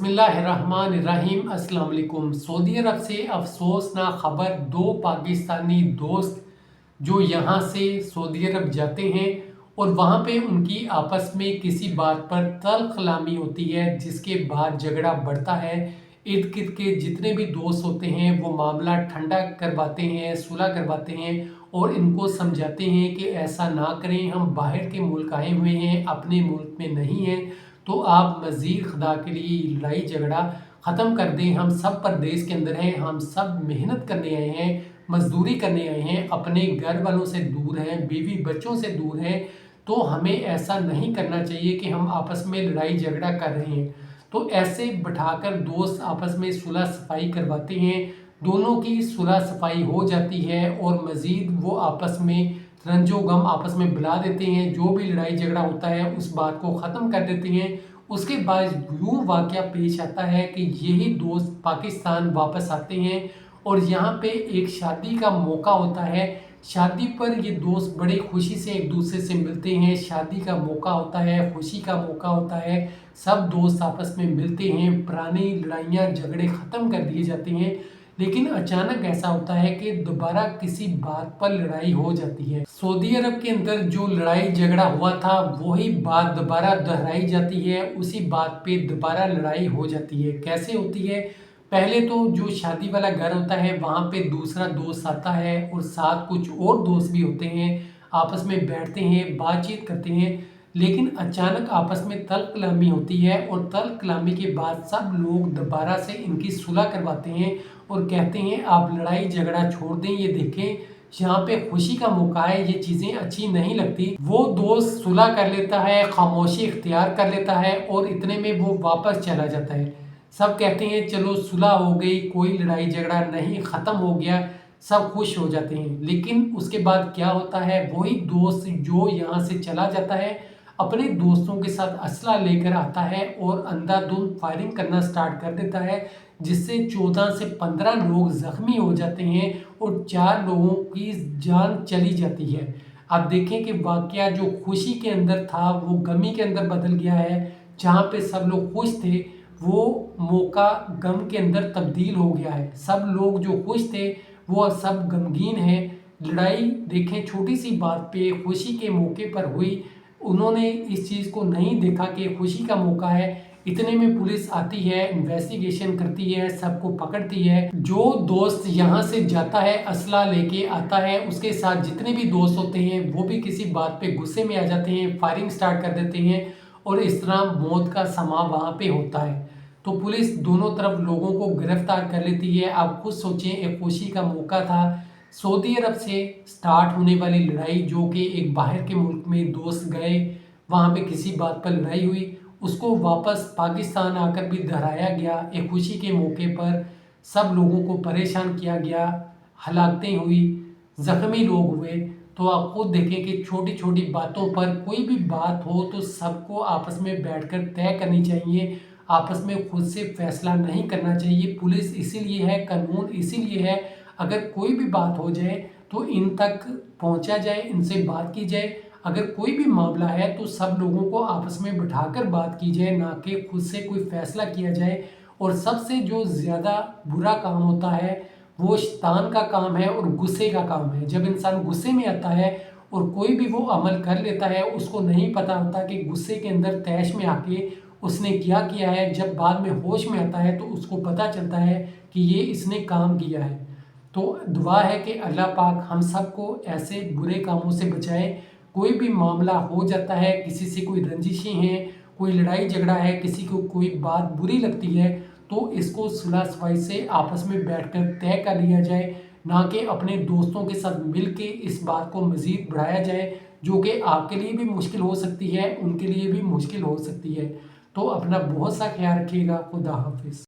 बिस्मिल्लाहिर्रहमानिर्रहीम। अस्सलाम वालेकुम। सऊदी अरब से अफसोसनाक खबर, दो पाकिस्तानी दोस्त जो यहाँ से सऊदी अरब जाते हैं और वहाँ पे उनकी आपस में किसी बात पर तल्ख कलामी होती है, जिसके बाद झगड़ा बढ़ता है। इर्द गिर्द के जितने भी दोस्त होते हैं वो मामला ठंडा करवाते हैं, सुलह करवाते हैं और इनको समझाते हैं कि ऐसा ना करें, हम बाहर के मुल्क आए हुए हैं, अपने मुल्क में नहीं हैं, तो आप मज़ीद खुदा के लिए लड़ाई झगड़ा ख़त्म कर दें। हम सब परदेश के अंदर हैं, हम सब मेहनत करने आए हैं, मजदूरी करने आए हैं, अपने घर वालों से दूर हैं, बीवी बच्चों से दूर हैं, तो हमें ऐसा नहीं करना चाहिए कि हम आपस में लड़ाई झगड़ा कर रहे हैं। तो ऐसे बिठाकर दोस्त आपस में सुलह सफाई करवाते हैं, दोनों की सुलह सफाई हो जाती है और मज़ीद वो आपस में रंजो गम आपस में बुला देते हैं। जो भी लड़ाई झगड़ा होता है उस बात को ख़त्म कर देते हैं। उसके बाद यूँ वाक़या पेश आता है कि यही दोस्त पाकिस्तान वापस आते हैं और यहाँ पे एक शादी का मौका होता है। शादी पर ये दोस्त बड़े खुशी से एक दूसरे से मिलते हैं। शादी का मौका होता है, खुशी का मौका होता है, सब दोस्त आपस में मिलते हैं, पुरानी लड़ाइयाँ झगड़े ख़त्म कर दिए जाते हैं। लेकिन अचानक ऐसा होता है कि दोबारा किसी बात पर लड़ाई हो जाती है। सऊदी अरब के अंदर जो लड़ाई झगड़ा हुआ था वही बात दोबारा दोहराई जाती है, उसी बात पे दोबारा लड़ाई हो जाती है। कैसे होती है? पहले तो जो शादी वाला घर होता है वहाँ पे दूसरा दोस्त आता है और साथ कुछ और दोस्त भी होते हैं, आपस में बैठते हैं, बातचीत करते हैं। लेकिन अचानक आपस में तल्ख कलामी होती है और तल्ख कलामी के बाद सब लोग दोबारा से इनकी सुलह करवाते हैं और कहते हैं आप लड़ाई झगड़ा छोड़ दें, ये देखें यहाँ पे खुशी का मौका है, ये चीज़ें अच्छी नहीं लगती। वो दोस्त सुलह कर लेता है, खामोशी इख्तियार कर लेता है और इतने में वो वापस चला जाता है। सब कहते हैं चलो सुलह हो गई, कोई लड़ाई झगड़ा नहीं, ख़त्म हो गया, सब खुश हो जाते हैं। लेकिन उसके बाद क्या होता है, वही दोस्त जो यहाँ से चला जाता है अपने दोस्तों के साथ असला लेकर आता है और अंधाधुंध फायरिंग करना स्टार्ट कर देता है, जिससे 14 से 15 लोग ज़ख्मी हो जाते हैं और 4 लोगों की जान चली जाती है। आप देखें कि वाक़या जो खुशी के अंदर था वो गमी के अंदर बदल गया है। जहाँ पे सब लोग खुश थे वो मौका गम के अंदर तब्दील हो गया है। सब लोग जो खुश थे वो सब गमगीन हैं। लड़ाई देखें छोटी सी बात पे खुशी के मौके पर हुई, उन्होंने इस चीज़ को नहीं देखा कि खुशी का मौका है। इतने में पुलिस आती है, इन्वेस्टिगेशन करती है, सबको पकड़ती है। जो दोस्त यहाँ से जाता है असला लेके आता है, उसके साथ जितने भी दोस्त होते हैं वो भी किसी बात पे गुस्से में आ जाते हैं, फायरिंग स्टार्ट कर देते हैं और इस तरह मौत का समा वहाँ पे होता है। तो पुलिस दोनों तरफ लोगों को गिरफ्तार कर लेती है। आप खुद सोचें, एक खुशी का मौका था, सऊदी अरब से स्टार्ट होने वाली लड़ाई, जो कि एक बाहर के मुल्क में दोस्त गए, वहाँ पे किसी बात पर लड़ाई हुई, उसको वापस पाकिस्तान आकर भी दोहराया गया। एक खुशी के मौके पर सब लोगों को परेशान किया गया, हलाकतें हुई, ज़ख्मी लोग हुए। तो आप खुद देखें कि छोटी छोटी बातों पर कोई भी बात हो तो सबको आपस में बैठकर तय करनी चाहिए, आपस में खुद से फैसला नहीं करना चाहिए। पुलिस इसीलिए है, कानून इसीलिए है, अगर कोई भी बात हो जाए तो इन तक पहुंचा जाए, इनसे बात की जाए। अगर कोई भी मामला है तो सब लोगों को आपस में बिठाकर बात की जाए, ना कि खुद से कोई फैसला किया जाए। और सबसे जो ज़्यादा बुरा काम होता है वो शैतान का काम है और गुस्से का काम है। जब इंसान गुस्से में आता है और कोई भी वो अमल कर लेता है, उसको नहीं पता होता कि गुस्से के अंदर तैश में आके उसने क्या किया है। जब बाद में होश में आता है तो उसको पता चलता है कि ये इसने काम किया है। तो दुआ है कि अल्लाह पाक हम सबको ऐसे बुरे कामों से बचाए। कोई भी मामला हो जाता है, किसी से कोई रंजिशें हैं, कोई लड़ाई झगड़ा है, किसी को कोई बात बुरी लगती है, तो इसको सुलह सफाई से आपस में बैठकर तय कर लिया जाए, ना कि अपने दोस्तों के साथ मिल के इस बात को मज़ीद बढ़ाया जाए, जो कि आपके लिए भी मुश्किल हो सकती है, उनके लिए भी मुश्किल हो सकती है। तो अपना बहुत सा ख्याल रखिएगा। खुदा हाफिज़।